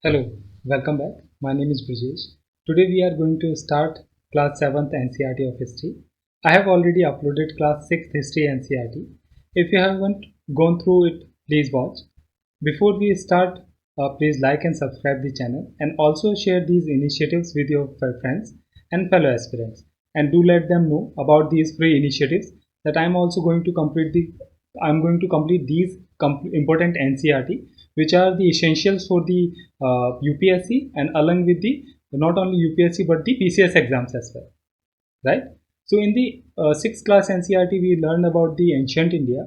Hello, welcome back. My name is Brijesh. Today we are going to start class 7th NCERT of History. I have already uploaded class 6th History NCERT. If you haven't gone through it, please watch. Before we start, please like and subscribe the channel and also share these initiatives with your friends and fellow aspirants. And do let them know about these free initiatives that I'm going to complete these important NCERT which are the essentials for the UPSC and along with the not only UPSC but the PCS exams as well, right? So in the 6th class NCERT we learned about the ancient India,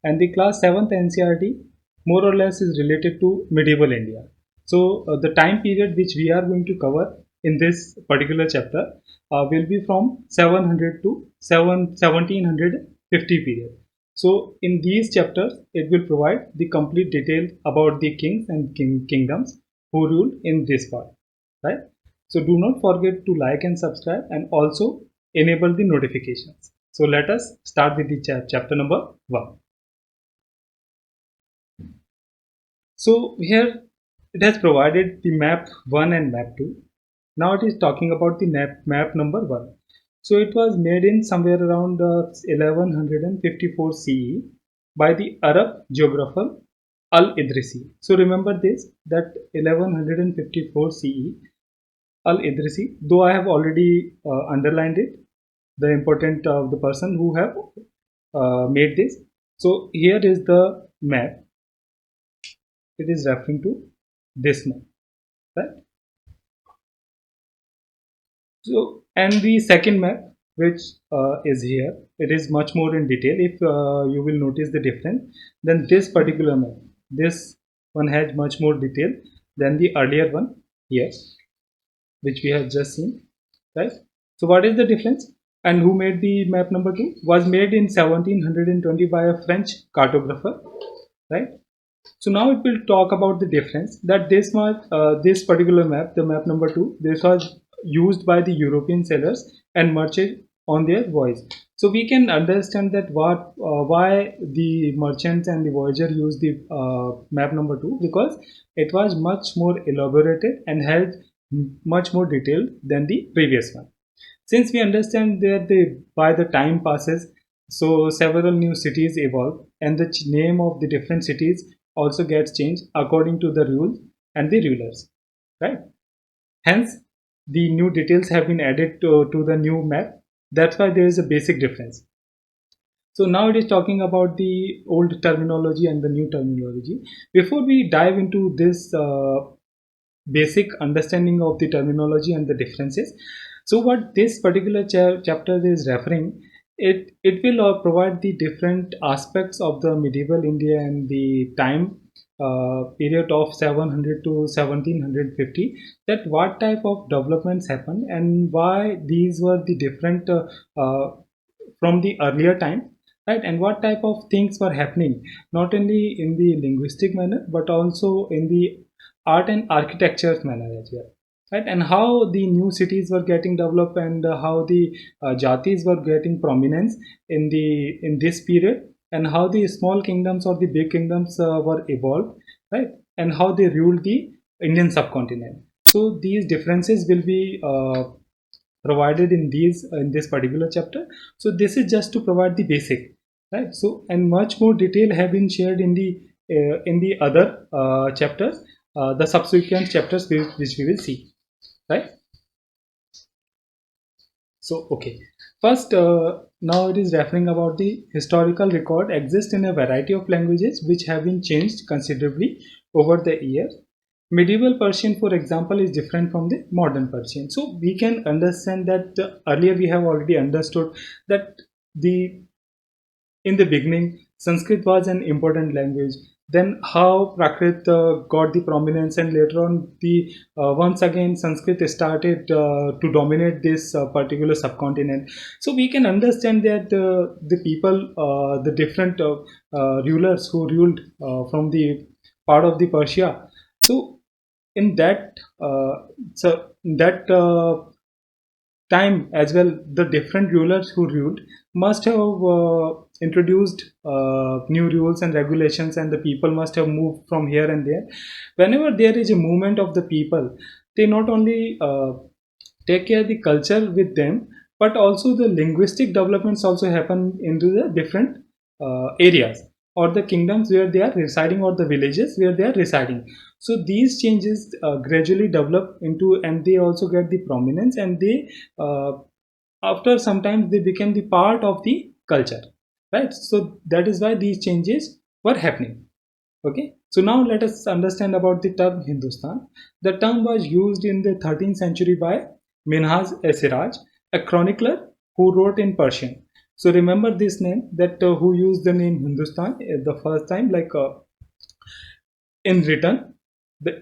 and the class 7th NCERT more or less is related to medieval India. So the time period which we are going to cover in this particular chapter will be from 700 to 1750 period. So in these chapters, it will provide the complete detail about the kings and kingdoms who ruled in this part, right? So do not forget to like and subscribe and also enable the notifications. So let us start with the chapter number 1. So here it has provided the map 1 and map 2. Now it is talking about the map number 1. So it was made in somewhere around 1154 CE by the Arab geographer Al-Idrisi. So remember this, that 1154 CE Al-Idrisi, though I have already underlined it, the important of the person who have made this. So here is the map. It is referring to this map, right? So, and the second map, which is here, it is much more in detail. If you will notice the difference, then this particular map, this one has much more detail than the earlier one here, which we have just seen, right? So, what is the difference? And who made the map number 2? Was made in 1720 by a French cartographer, right? So now it will talk about the difference that this particular map, the map number 2, this was used by the European sailors and merchants on their voyage. So we can understand that why the merchants and the voyager used the map number 2, because it was much more elaborated and held much more detailed than the previous one. Since we understand that by the time passes, so several new cities evolve and the name of the different cities also gets changed according to the rules and the rulers, right? Hence, the new details have been added to the new map. That's why there is a basic difference. So now it is talking about the old terminology and the new terminology. Before we dive into this basic understanding of the terminology and the differences, so what this particular chapter is referring, it will provide the different aspects of the medieval India and the time period of 700 to 1750, that what type of developments happened and why these were the different from the earlier time, right? And what type of things were happening not only in the linguistic manner but also in the art and architecture manner as well, right? And how the new cities were getting developed and how the jatis were getting prominence in this period, and how the small kingdoms or the big kingdoms were evolved, right? And how they ruled the Indian subcontinent. So these differences will be provided in this particular chapter. So this is just to provide the basic, right? So and much more detail have been shared in the other chapters, the subsequent chapters which we will see, right? So okay, first now it is referring about the historical record exists in a variety of languages which have been changed considerably over the years. Medieval Persian, for example, is different from the modern Persian. So we can understand that earlier we have already understood that the in the beginning Sanskrit was an important language. Then how Prakrit got the prominence, and later on the once again Sanskrit started to dominate this particular subcontinent. So we can understand that the people, the different rulers who ruled from the part of the Persia. So in that time as well, the different rulers who ruled must have introduced new rules and regulations, and the people must have moved from here and there. Whenever there is a movement of the people, they not only take care the culture with them, but also the linguistic developments also happen into the different areas or the kingdoms where they are residing, or the villages where they are residing. So these changes gradually develop into, and they also get the prominence, and they uh, after sometimes they became the part of the culture, right? So that is why these changes were happening. Okay, so now let us understand about the term Hindustan. The term was used in the 13th century by Minhaj-e-Siraj, a chronicler who wrote in Persian. So remember this name, that who used the name Hindustan the first time, like in written,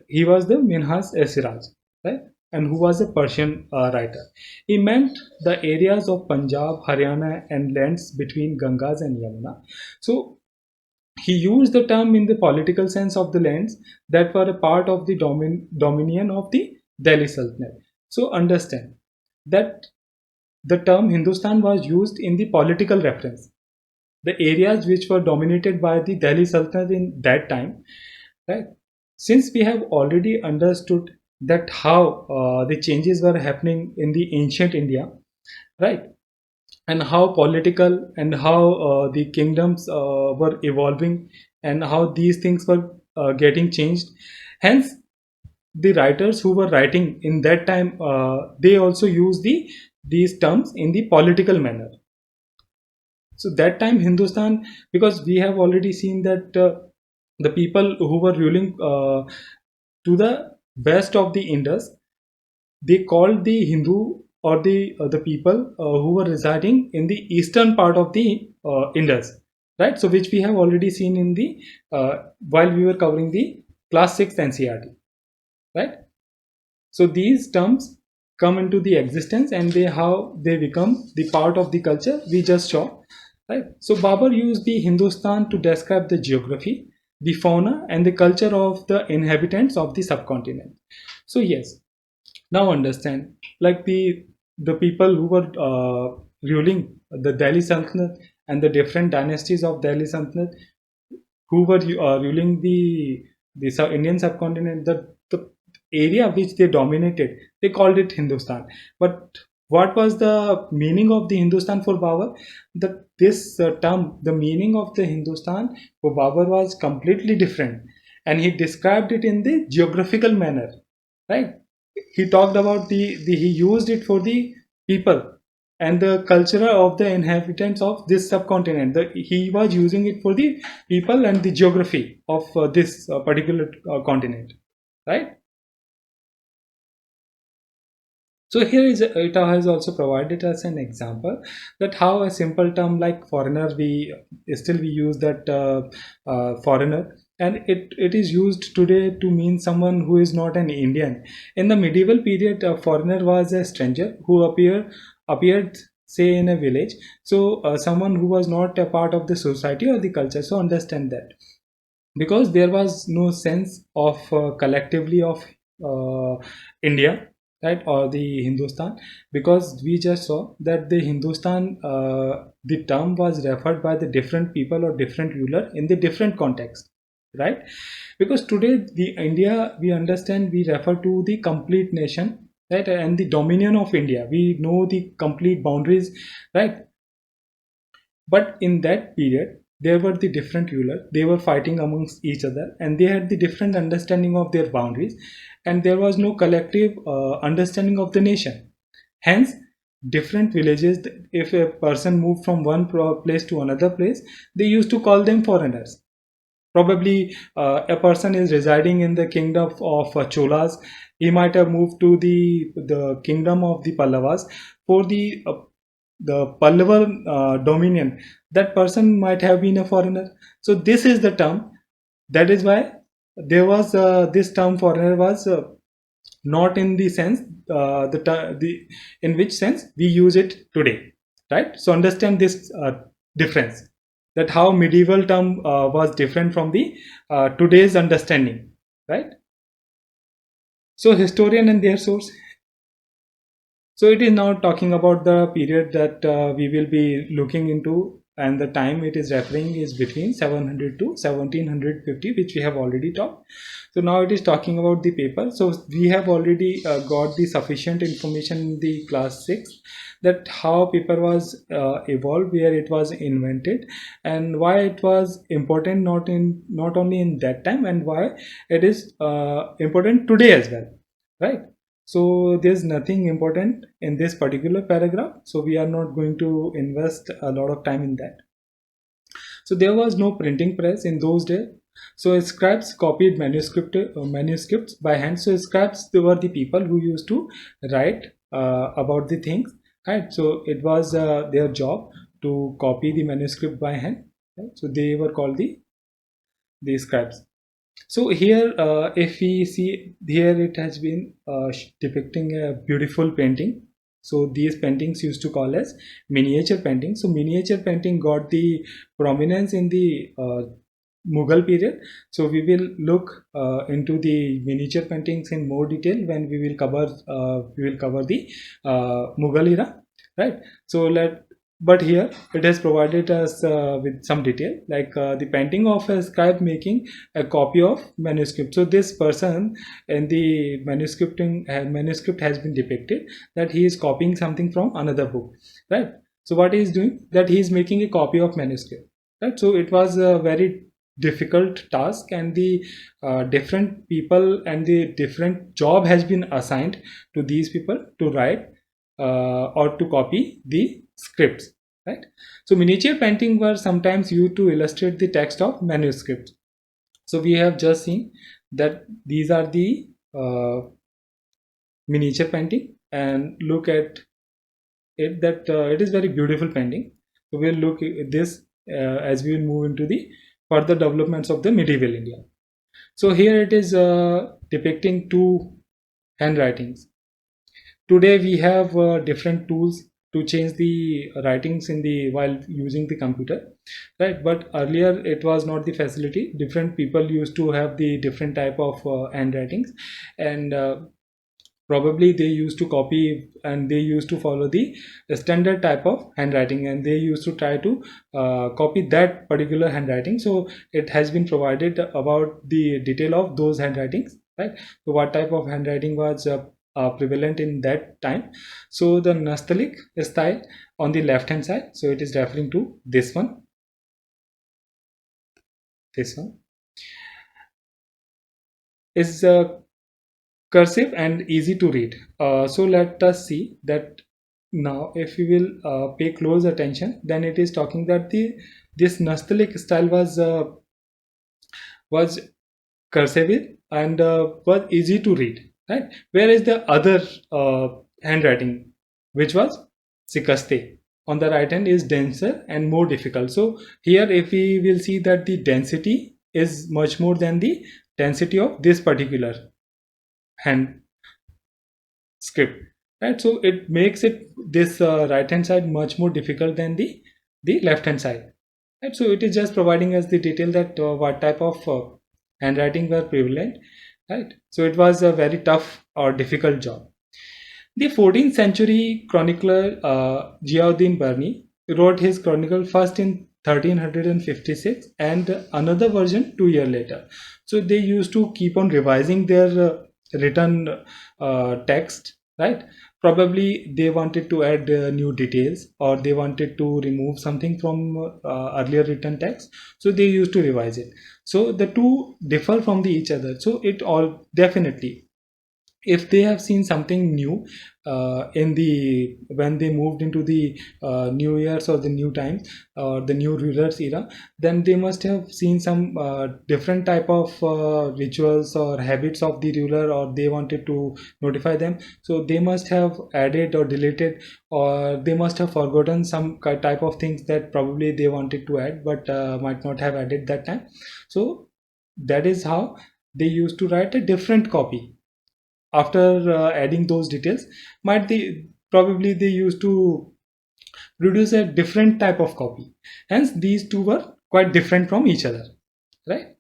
he was the Minhaj-e-Siraj, right? And who was a Persian writer. He meant the areas of Punjab, Haryana, and lands between Gangas and Yamuna. So he used the term in the political sense of the lands that were a part of the dominion of the Delhi Sultanate. So understand that the term Hindustan was used in the political reference. The areas which were dominated by the Delhi Sultanate in that time, right? Since we have already understood that how the changes were happening in the ancient India, right? And how political and how the kingdoms were evolving, and how these things were getting changed. Hence, the writers who were writing in that time, they also use these terms in the political manner. So that time Hindustan, because we have already seen that the people who were ruling to the west of the Indus, they called the Hindu, or the people who were residing in the eastern part of the Indus, right? So which we have already seen in the while we were covering the class 6 NCERT, right? So these terms come into the existence, and they how they become the part of the culture we just saw, right? So Babar used the Hindustan to describe the geography, the fauna, and the culture of the inhabitants of the subcontinent. So yes, now understand, like the people who were ruling the Delhi Sultanate and the different dynasties of Delhi Sultanate who were ruling the Indian subcontinent, the area which they dominated, they called it Hindustan. But what was the meaning of the Hindustan for Babur? That this term, the meaning of the Hindustan for Babur was completely different, and he described it in the geographical manner, right? He talked about the he used it for the people and the culture of the inhabitants of this subcontinent. He was using it for the people and the geography of this particular continent, right? So here is it has also provided us an example that how a simple term like foreigner, we use that foreigner, and it is used today to mean someone who is not an Indian. In the medieval period, a foreigner was a stranger who appeared say in a village. So someone who was not a part of the society or the culture. So understand that, because there was no sense of collectively of India, right, or the Hindustan, because we just saw that the Hindustan, the term was referred by the different people or different ruler in the different context, right? Because today the India, we understand, we refer to the complete nation, right, and the dominion of India. We know the complete boundaries, right? But in that period, there were the different rulers. They were fighting amongst each other, and they had the different understanding of their boundaries, and there was no collective understanding of the nation. Hence, different villages. If a person moved from one place to another place, they used to call them foreigners. Probably, a person is residing in the kingdom of Cholas. He might have moved to the kingdom of the Pallavas for the Pallava dominion. That person might have been a foreigner. So this is the term. That is why there was this term foreigner was not in the sense the in which sense we use it today, right? So understand this difference, that how medieval term was different from the today's understanding, right? So historian and their source. So it is now talking about the period that we will be looking into, and the time it is referring is between 700 to 1750, which we have already talked. So now it is talking about the paper. So we have already got the sufficient information in the class 6, that how paper was evolved, where it was invented, and why it was important, not only in that time, and why it is important today as well, right? So there's nothing important in this particular paragraph, so we are not going to invest a lot of time in that. So there was no printing press in those days. So scribes copied manuscripts by hand. So scribes, they were the people who used to write about the things, right? So it was their job to copy the manuscript by hand. Right? So they were called the scribes. So here, if we see here, it has been depicting a beautiful painting. So these paintings used to call as miniature painting. So miniature painting got the prominence in the Mughal period. So we will look into the miniature paintings in more detail when we will cover the Mughal era, right? So but here it has provided us with some detail, like the painting of a scribe making a copy of manuscript. So this person in the manuscript has been depicted that he is copying something from another book, right? So what he is doing, that he is making a copy of manuscript, right? So it was a very difficult task, and the different people and the different job has been assigned to these people to write or to copy the scripts, right? So miniature painting were sometimes used to illustrate the text of manuscripts. So we have just seen that these are the miniature painting, and look at it, that it is very beautiful painting. So we'll look at this as we will move into the further developments of the medieval India. So here it is depicting two handwritings. Today we have different tools to change the writings in the while using the computer, right? But earlier it was not the facility. Different people used to have the different type of handwritings, and probably they used to copy, and they used to follow the standard type of handwriting, and they used to try to copy that particular handwriting. So it has been provided about the detail of those handwritings, right? So what type of handwriting was prevalent in that time. So the Nastaliq style on the left hand side, so it is referring to this one is cursive and easy to read. So let us see that now. If we will pay close attention, then it is talking that this Nastaliq style was cursive and was easy to read, right? Whereas the other handwriting, which was Sikaste, on the right hand, is denser and more difficult. So here, if we will see that the density is much more than the density of this particular hand script, right? So it makes it this right hand side much more difficult than the left hand side, right? So it is just providing us the detail that what type of handwriting were prevalent, right? So it was a very tough or difficult job. The 14th century chronicler Ziauddin Barni wrote his chronicle first in 1356 and another version 2 years later. So they used to keep on revising their written text, right? Probably they wanted to add new details, or they wanted to remove something from earlier written text. So they used to revise it. So the two differ from each other. So it all definitely, if they have seen something new in the when they moved into the new years or the new times or the new rulers era, then they must have seen some different type of rituals or habits of the ruler, or they wanted to notify them. So they must have added or deleted, or they must have forgotten some type of things that probably they wanted to add but might not have added that time. So that is how they used to write a different copy after adding those details. Might they probably they used to produce a different type of copy, hence these two were quite different from each other, right?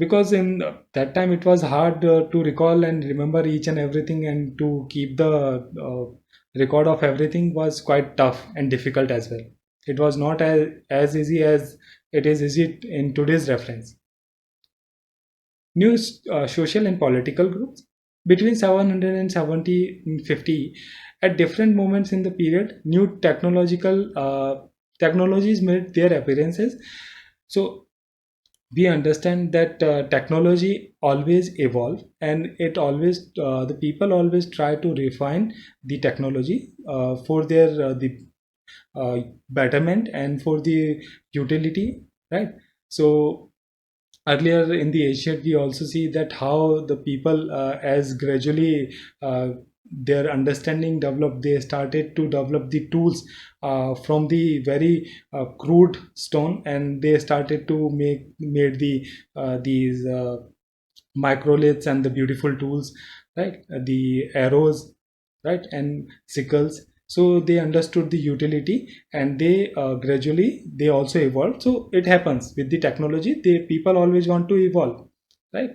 because in that time it was hard to recall and remember each and everything, and to keep the record of everything was quite tough and difficult as well. It was not as easy as it is easy in today's reference. New social and political groups between 770 and 50, at different moments in the period, new technologies made their appearances. So we understand that technology always evolve, and it always the people always try to refine the technology for their betterment and for the utility, right? So earlier in the ancient, we also see that how the people as gradually their understanding developed, they started to develop the tools from the very crude stone, and they started to make made these microliths and the beautiful tools, right? The arrows, right, and sickles. So they understood the utility, and they gradually they also evolved. So it happens with the technology, the people always want to evolve, right?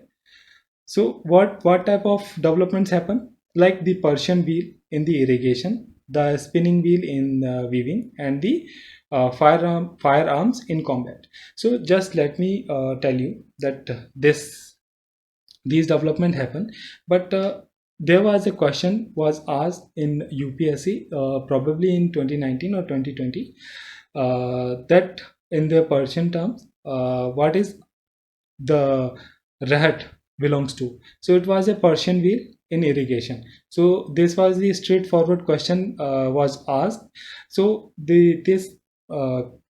So what type of developments happen, like the Persian wheel in the irrigation, the spinning wheel in weaving, and the firearms in combat. So just let me tell you that these development happen, but there was a question was asked in UPSC probably in 2019 or 2020, that in the Persian terms, what is the rahat belongs to. So it was a Persian wheel in irrigation. So this was the straightforward question was asked. So the this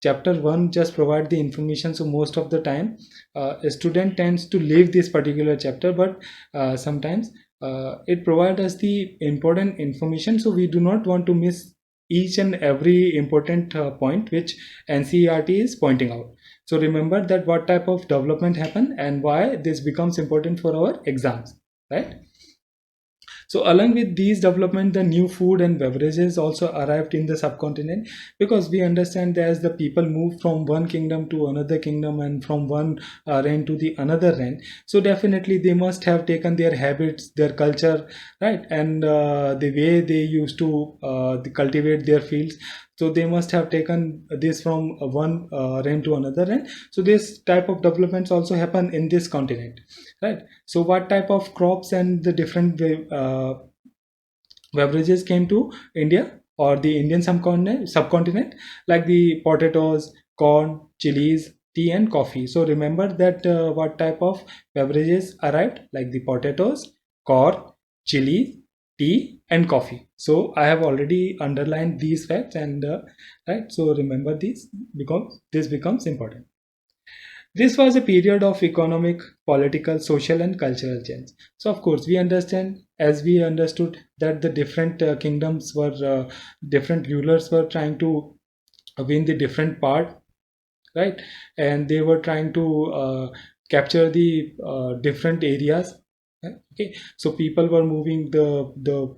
chapter 1 just provide the information. So most of the time a student tends to leave this particular chapter, but sometimes it provides us the important information, so we do not want to miss each and every important point which NCERT is pointing out. So remember that what type of development happen and why this becomes important for our exams, right? So along with these development, the new food and beverages also arrived in the subcontinent, because we understand that as the people move from one kingdom to another kingdom and from one reign to the another reign, so definitely they must have taken their habits, their culture, right, and the way they used to cultivate their fields. So they must have taken this from one reign to another reign. So this type of developments also happen in this continent, right? So what type of crops and the different beverages came to India or the Indian subcontinent, like the potatoes, corn, chilies, tea, and coffee. So remember that what type of beverages arrived, like the potatoes, corn, chili, tea, and coffee. So I have already underlined these facts, and right. So remember these because this becomes important. This was a period of economic, political, social, and cultural change. So, of course, we understand, as we understood, that the different kingdoms were, different rulers were trying to win the different part, right? And they were trying to capture the different areas. Okay, so people were moving, the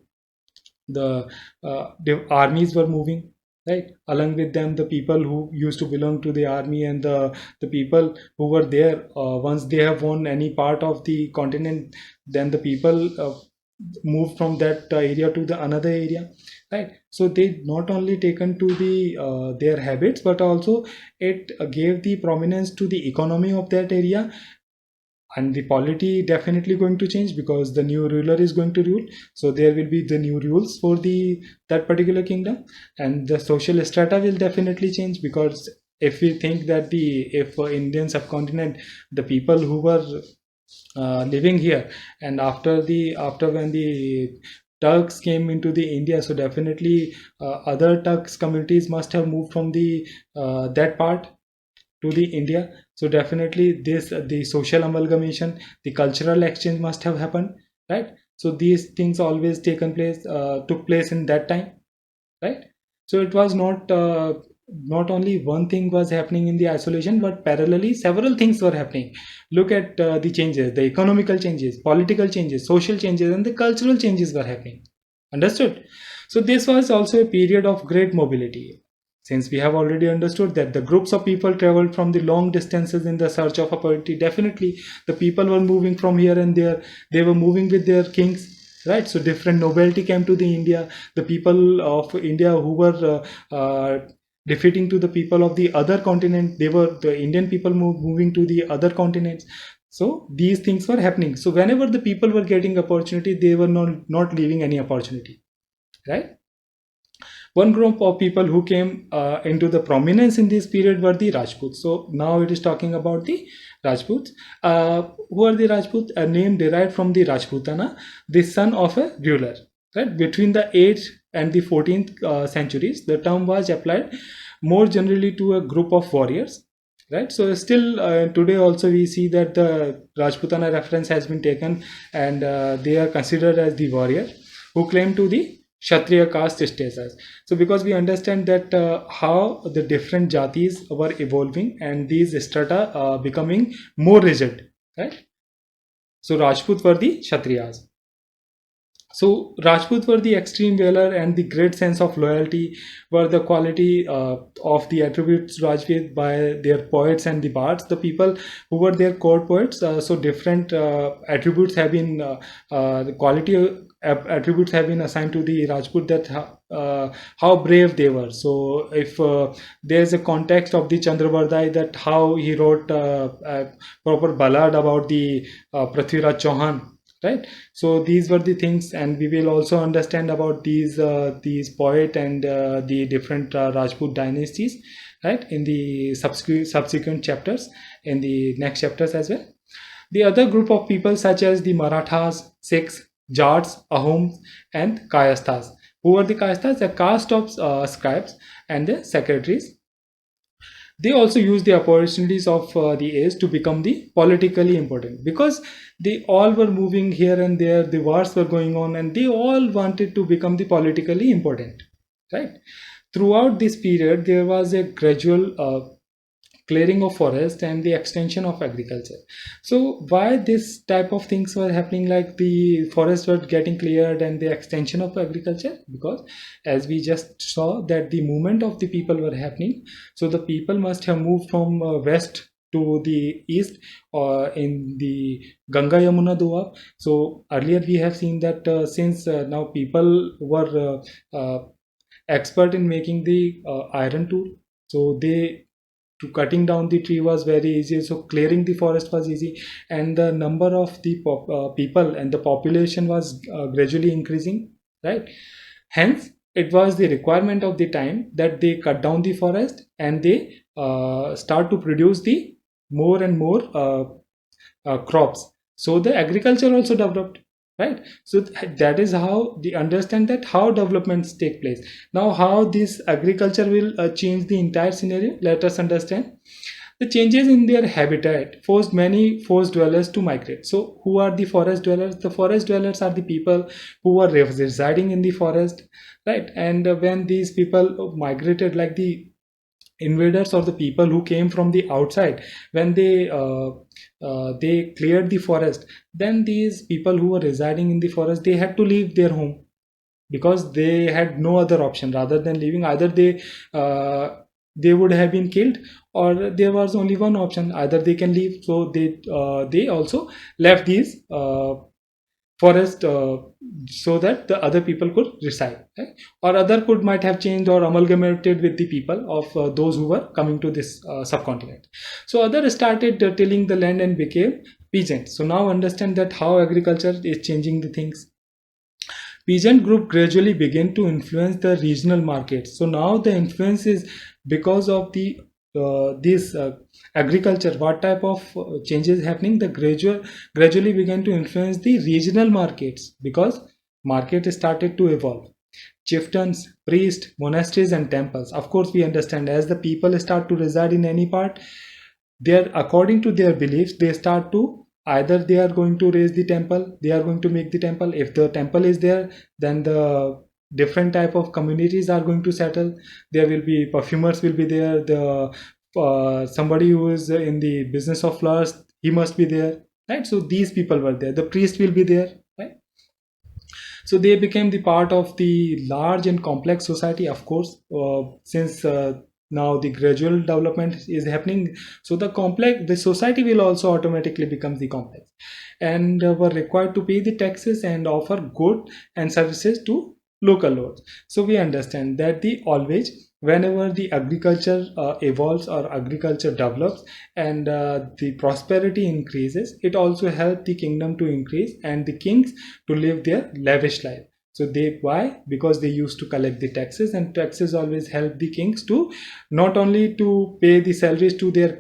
armies were moving, right, along with them the people who used to belong to the army, and the people who were there once they have won any part of the continent, then the people move from that area to the another area, right? So they not only taken to the their habits, but also it gave the prominence to the economy of that area, and the polity definitely going to change because the new ruler is going to rule. So there will be the new rules for the that particular kingdom, and the social strata will definitely change, because if we think that the if Indian subcontinent, the people who were living here, and after when the Turks came into the India, so definitely other Turks communities must have moved from the that part to the India. So definitely this the social amalgamation, the cultural exchange must have happened, right? So these things always took place in that time, right? So it was not only one thing was happening in the isolation, but parallelly several things were happening. Look at the changes, the economical changes, political changes, social changes, and the cultural changes were happening. Understood? So this was also a period of great mobility. Since we have already understood that the groups of people traveled from the long distances in the search of authority, definitely the people were moving from here and there. They were moving with their kings, right? So different nobility came to the India. The people of India who were defeating to the people of the other continent, they were the Indian people moving to the other continents. So these things were happening. So whenever the people were getting opportunity, they were not leaving any opportunity, right? One group of people who came into the prominence in this period were the Rajputs. So now it is talking about the Rajputs. Who are the Rajputs? A name derived from the Rajputana, the son of a ruler. Right? Between the 8th and the 14th centuries, the term was applied more generally to a group of warriors. Right, so still today also we see that the Rajputana reference has been taken, and they are considered as the warrior who claim to the Kshatriya caste status. So because we understand that how the different jatis were evolving and these strata becoming more rigid, right? So Rajput were the Kshatriyas. So Rajput were the extreme valor and the great sense of loyalty were the quality of the attributes Rajput by their poets and the bards, the people who were their court poets. So different attributes have been the quality attributes have been assigned to the Rajput, that how brave they were. So if there's a context of the Chandravardhai, that how he wrote a proper ballad about the Prithviraj Chauhan, right? So these were the things, and we will also understand about these poet and the different Rajput dynasties, right, in the subsequent chapters, in the next chapters as well. The other group of people such as the Marathas, Sikhs, Jats, Ahoms, and Kayasthas. Who were the Kayasthas? A caste of scribes and the secretaries. They also use the opportunities of the age to become the politically important, because they all were moving here and there, the wars were going on, and they all wanted to become the politically important, right? Throughout this period there was a gradual clearing of forest and the extension of agriculture. So why this type of things were happening, like the forests were getting cleared and the extension of agriculture? Because as we just saw that the movement of the people were happening, so the people must have moved from west to the east or in the Ganga Yamuna Doab. So earlier we have seen that since now people were expert in making the iron tool, so they to cutting down the tree was very easy, so clearing the forest was easy, and the number of the people and the population was gradually increasing, right? Hence it was the requirement of the time that they cut down the forest and they start to produce the more and more crops. So the agriculture also developed, right? So that is how they understand that how developments take place. Now how this agriculture will change the entire scenario, let us understand. The changes in their habitat forced many forest dwellers to migrate. So who are the forest dwellers? The forest dwellers are the people who are residing in the forest, right? And when these people migrated, like the invaders or the people who came from the outside, when they cleared the forest, then these people who were residing in the forest, they had to leave their home, because they had no other option rather than leaving. Either they would have been killed, or there was only one option, either they can leave. So they also left these forest so that the other people could reside, right? Or other could might have changed or amalgamated with the people of those who were coming to this subcontinent. So others started tilling the land and became peasants. So now understand that how agriculture is changing the things. Peasant group gradually began to influence the regional markets. So now the influence is because of the this agriculture. What type of changes happening? The gradually began to influence the regional markets, because market started to evolve. Chieftains, priests, monasteries, and temples. Of course, we understand as the people start to reside in any part, they're according to their beliefs, they start to either they are going to raise the temple, they are going to make the temple. If the temple is there, then the different type of communities are going to settle. There will be perfumers will be there, the somebody who is in the business of flowers, he must be there, right? So these people were there, the priest will be there, right? So they became the part of the large and complex society, of course, since now the gradual development is happening. So the society will also automatically become the complex, and were required to pay the taxes and offer good and services to local lords. So we understand that the always whenever the agriculture evolves or agriculture develops, and the prosperity increases, it also helps the kingdom to increase and the kings to live their lavish life. So they, why? Because they used to collect the taxes, and taxes always help the kings to not only to pay the salaries to their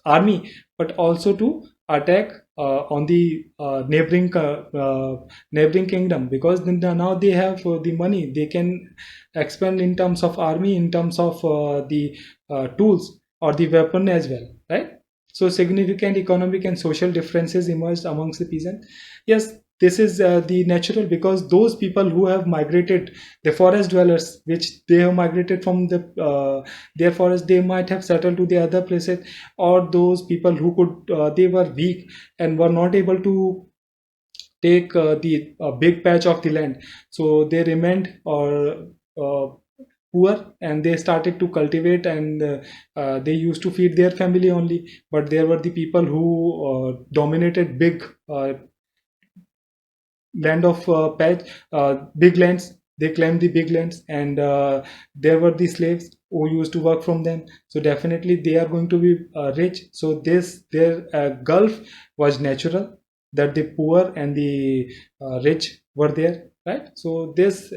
army, but also to attack on the neighboring kingdom, because then now they have the money, they can expand in terms of army, in terms of the tools or the weapon as well, right? So significant economic and social differences emerged amongst the peasants. Yes, this is the natural, because those people who have migrated, the forest dwellers, which they have migrated from their forest, they might have settled to the other places, or those people who could they were weak and were not able to take the big patch of the land, so they remained or poor, and they started to cultivate, and they used to feed their family only. But there were the people who dominated big land of patch big lands, they claimed the big lands, and there were the slaves who used to work from them, so definitely they are going to be rich. So this their gulf was natural, that the poor and the rich were there, right? So this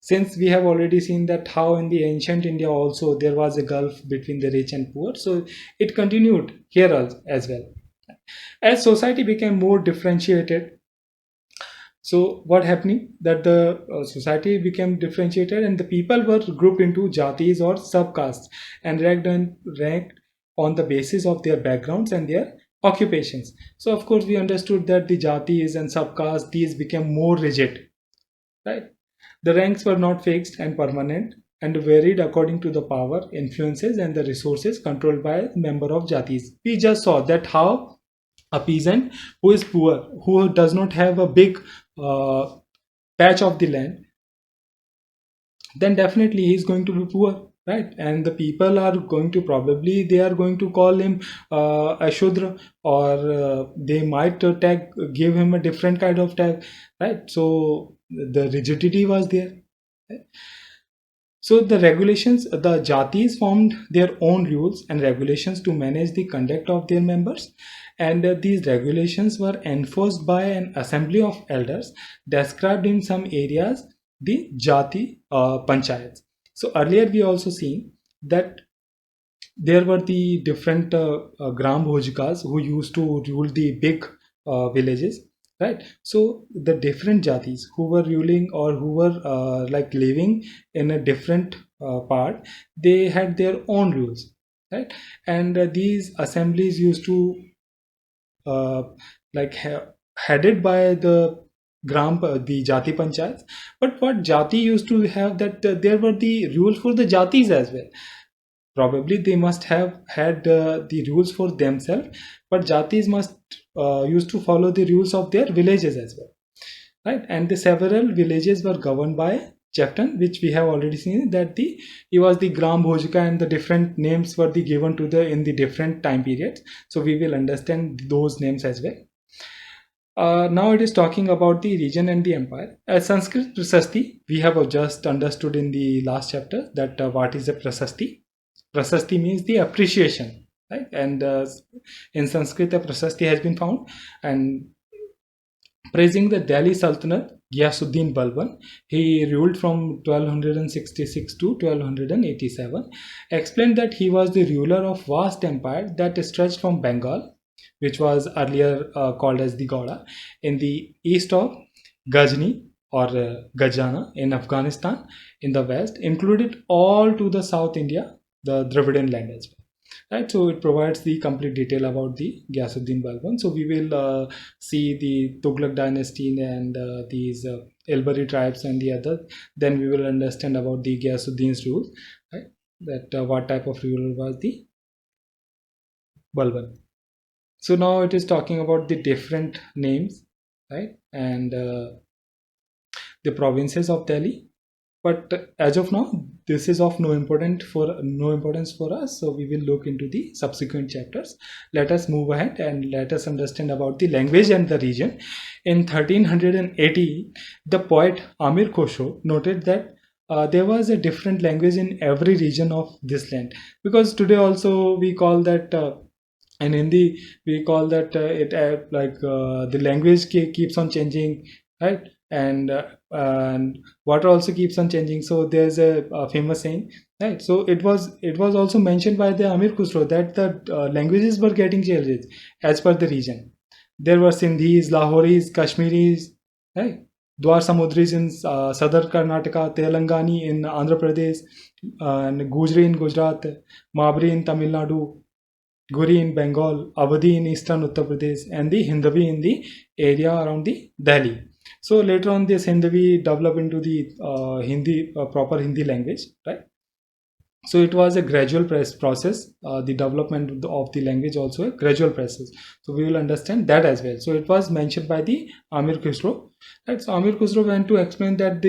since we have already seen that how in the ancient India also there was a gulf between the rich and poor, so it continued here as well. As society became more differentiated, so what happening that the society became differentiated, and the people were grouped into jatis or subcastes, and ranked on the basis of their backgrounds and their occupations. So of course we understood that the jatis and subcastes, these became more rigid, right? The ranks were not fixed and permanent, and varied according to the power, influences, and the resources controlled by a member of jatis. We just saw that how a peasant who is poor, who does not have a big uh, patch of the land, then definitely he is going to be poor, right? And the people are going to, probably they are going to call him a shudra, or they might give him a different kind of tag, right? So the rigidity was there, right? So the regulations, the jatis formed their own rules and regulations to manage the conduct of their members, and these regulations were enforced by an assembly of elders, described in some areas the Jati Panchayats. So earlier we also seen that there were the different gram bhojikas who used to rule the big villages, right? So the different jatis who were ruling, or who were like living in a different part, they had their own rules, right? And these assemblies used to uh, like headed by the Jati Panchayats. But what Jati used to have, that there were the rules for the Jatis as well. Probably they must have had the rules for themselves, but Jatis must used to follow the rules of their villages as well, right? And the several villages were governed by chieftain, which we have already seen that the he was the gram bhojika, and the different names were the given to the in the different time periods. So we will understand those names as well. Now it is talking about the region and the empire. Sanskrit Prasasti, we have just understood in the last chapter that what is a Prasasti. Prasasti means the appreciation, right? And in Sanskrit, a Prasasti has been found, and praising the Delhi Sultanate, Ghiyasuddin Balban, he ruled from 1266 to 1287, explained that he was the ruler of vast empire that stretched from Bengal, which was earlier called as the Gauda, in the east of Ghazni or Gajana in Afghanistan in the west, included all to the South India, the Dravidian land as well. Right, so it provides the complete detail about the Ghiyasuddin Balban. So we will see the Tughlaq dynasty and these Elbari tribes and the other. Then we will understand about the Ghiyasuddin's rule, right? That what type of ruler was the Balban. So now it is talking about the different names, right? And the provinces of Delhi. But as of now, this is of no importance for us. So we will look into the subsequent chapters. Let us move ahead and let us understand about the language and the region. In 1380, the poet Amir Khosrow noted that there was a different language in every region of this land, because today also we call that in Hindi we call that the language keeps on changing, right? And water also keeps on changing. So there's a famous saying, right? So it was also mentioned by the Amir Khusro that the languages were getting changed as per the region. There were Sindhis, Lahoris, Kashmiris, right? Dwar Samudris in southern Karnataka, Telangani in Andhra Pradesh, and Gujri in Gujarat, Mabri in Tamil Nadu, Guri in Bengal, Awadhi in eastern Uttar Pradesh, and the Hindavi in the area around the Delhi. So later on, this Hindavi developed into the Hindi, proper Hindi language, right? So it was a gradual process. The development of the language also a gradual process. So we will understand that as well. So it was mentioned by the Amir Khusro. Right? So Amir Khusro went to explain that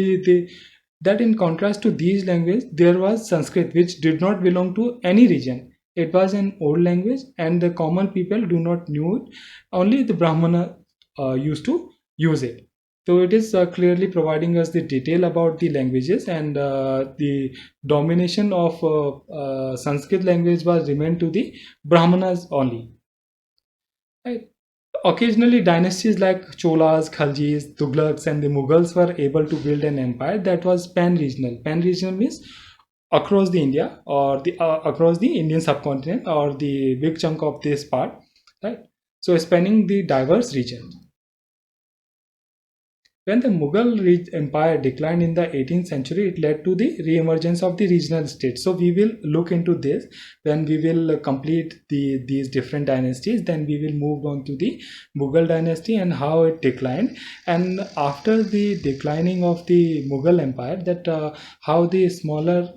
that in contrast to these languages, there was Sanskrit, which did not belong to any region. It was an old language, and the common people do not knew it. Only the Brahmana used to use it. So it is clearly providing us the detail about the languages, and the domination of Sanskrit language was remained to the Brahmanas only. Right? Occasionally, dynasties like Cholas, Khaljis, Tughlaqs, and the Mughals were able to build an empire that was pan-regional. Pan-regional means across the India, or the across the Indian subcontinent, or the big chunk of this part, right? So spanning the diverse regions. When the Mughal Empire declined in the 18th century, it led to the re-emergence of the regional states. So we will look into this when we will complete these different dynasties. Then we will move on to the Mughal dynasty and how it declined. And after the declining of the Mughal Empire, that how the smaller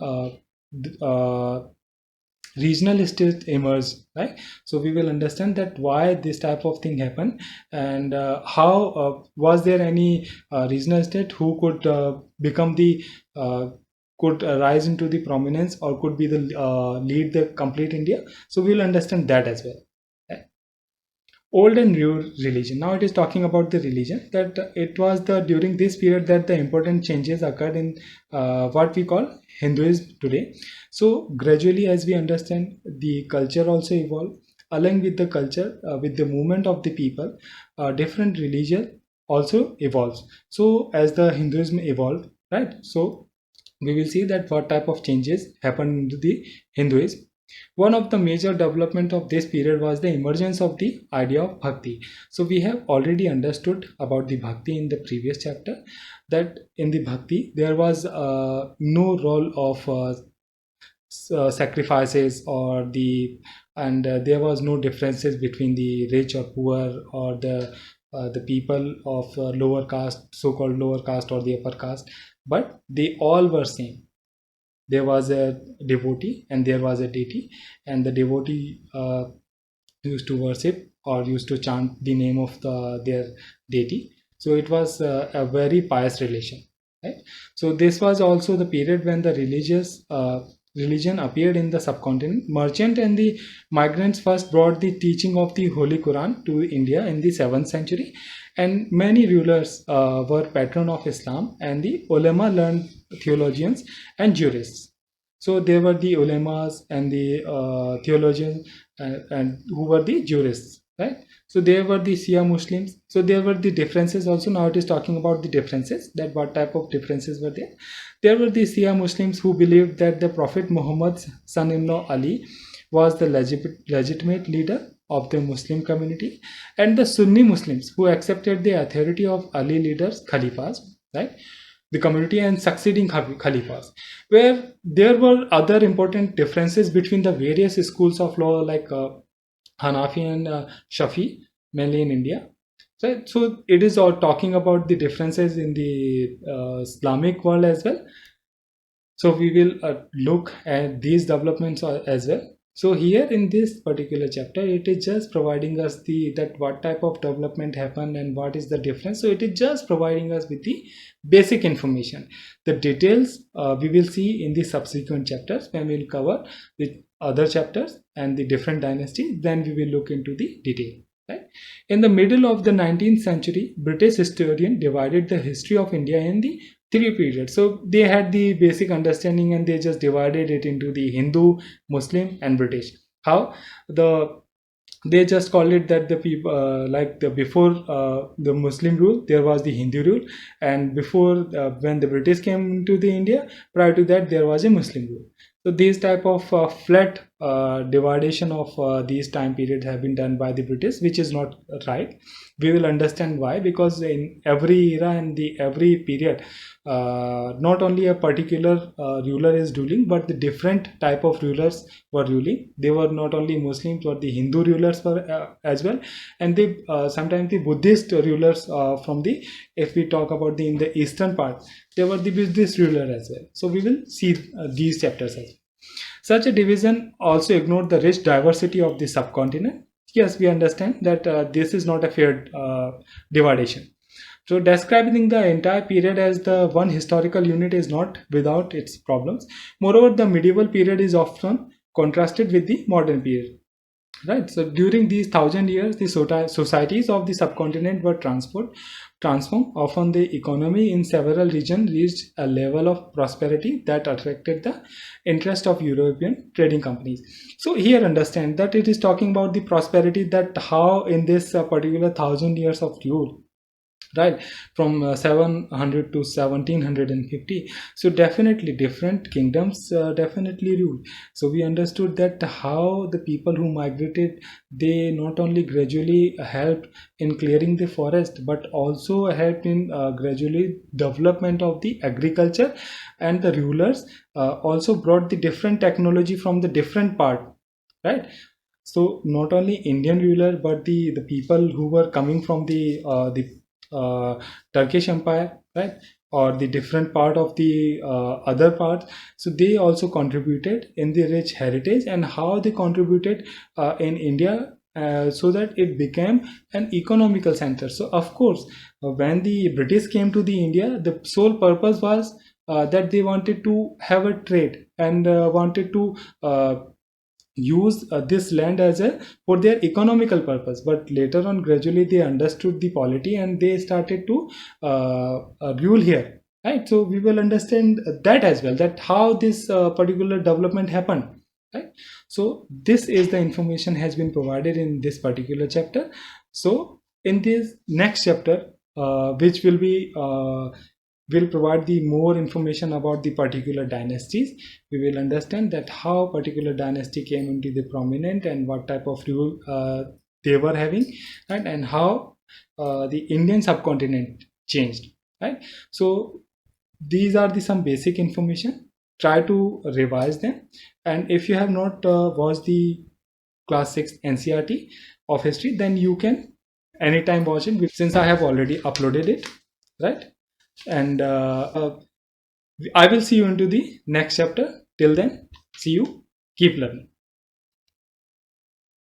regional state emerged, right? So we will understand that why this type of thing happened, and how was there any regional state who could become the could rise into the prominence, or could be the lead the complete India. So we will understand that as well. Old and new religion. Now it is talking about the religion, that it was the during this period that the important changes occurred in what we call Hinduism today. So gradually, as we understand, the culture also evolved along with the culture, with the movement of the people. Different religion also evolves. So as the Hinduism evolved, right? So we will see that what type of changes happened to the Hinduism. One of the major development of this period was the emergence of the idea of bhakti. So we have already understood about the bhakti in the previous chapter, that in the bhakti there was no role of sacrifices, or there was no differences between the rich or poor, or the people of lower caste, so-called lower caste, or the upper caste, but they all were same. There was a devotee and there was a deity, and the devotee used to worship or used to chant the name of their deity. So it was a very pious relation, right? So this was also the period when the religion appeared in the subcontinent. Merchant and the migrants first brought the teaching of the Holy Quran to India in the 7th century, and many rulers were patron of Islam, and the ulama learned theologians and jurists. So there were the ulemas and the theologians, and who were the jurists, right? So there were the Shia Muslims. So there were the differences also. Now it is talking about the differences, that what type of differences were there. There were the Shia Muslims who believed that the Prophet Muhammad's son-in-law Ali was the legitimate leader of the Muslim community, and the Sunni Muslims who accepted the authority of Ali leaders, Khalifas, right? The community and succeeding Khalifas, where there were other important differences between the various schools of law, like Hanafi and Shafi, mainly in India. So it is all talking about the differences in the Islamic world as well. So we will look at these developments as well. So here in this particular chapter, it is just providing us the that what type of development happened and what is the difference. So it is just providing us with the basic information. The details we will see in the subsequent chapters when we will cover the other chapters and the different dynasties. Then we will look into the detail. Right? In the middle of the 19th century, British historian divided the history of India in the three periods. So they had the basic understanding and they just divided it into the Hindu, Muslim, and British. How the they just called it that the people like the before the Muslim rule there was the Hindu rule, and before when the British came to the India, prior to that there was a Muslim rule. So these type of flat dividation of these time periods have been done by the British, which is not right. We will understand why, because in every era and the every period, not only a particular ruler is ruling, but the different type of rulers were ruling. They were not only Muslims, but the Hindu rulers were as well, and they sometimes the Buddhist rulers from the, if we talk about the in the eastern part, they were the Buddhist ruler as well. So we will see these chapters as well. Such a division also ignored the rich diversity of the subcontinent. Yes, we understand that this is not a fair division. So describing the entire period as the one historical unit is not without its problems. Moreover, the medieval period is often contrasted with the modern period. Right. So during these 1,000 years, the societies of the subcontinent were transformed. Often the economy in several regions reached a level of prosperity that attracted the interest of European trading companies. So here understand that it is talking about the prosperity, that how in this particular 1,000 years of rule, right, from 700 to 1750, so definitely different kingdoms definitely ruled. So we understood that how the people who migrated, they not only gradually helped in clearing the forest, but also helped in gradually development of the agriculture, and the rulers also brought the different technology from the different part, right? So not only Indian ruler, but the people who were coming from the Turkish Empire, right, or the different part of the other parts. So they also contributed in the rich heritage, and how they contributed in India, so that it became an economical center. So of course, when the British came to the India, the sole purpose was that they wanted to have a trade, and wanted to use this land as a for their economical purpose. But later on, gradually they understood the polity and they started to rule here, right? So we will understand that as well, that how this particular development happened, right? So this is the information has been provided in this particular chapter. So in this next chapter, which will provide the more information about the particular dynasties, we will understand that how particular dynasty came into the prominent and what type of rule they were having, right? And how the Indian subcontinent changed, right? So these are the some basic information. Try to revise them, and if you have not watched the class 6 NCERT of history, then you can anytime watch it, since I have already uploaded it, right? And I will see you into the next chapter. Till then, see you. Keep learning.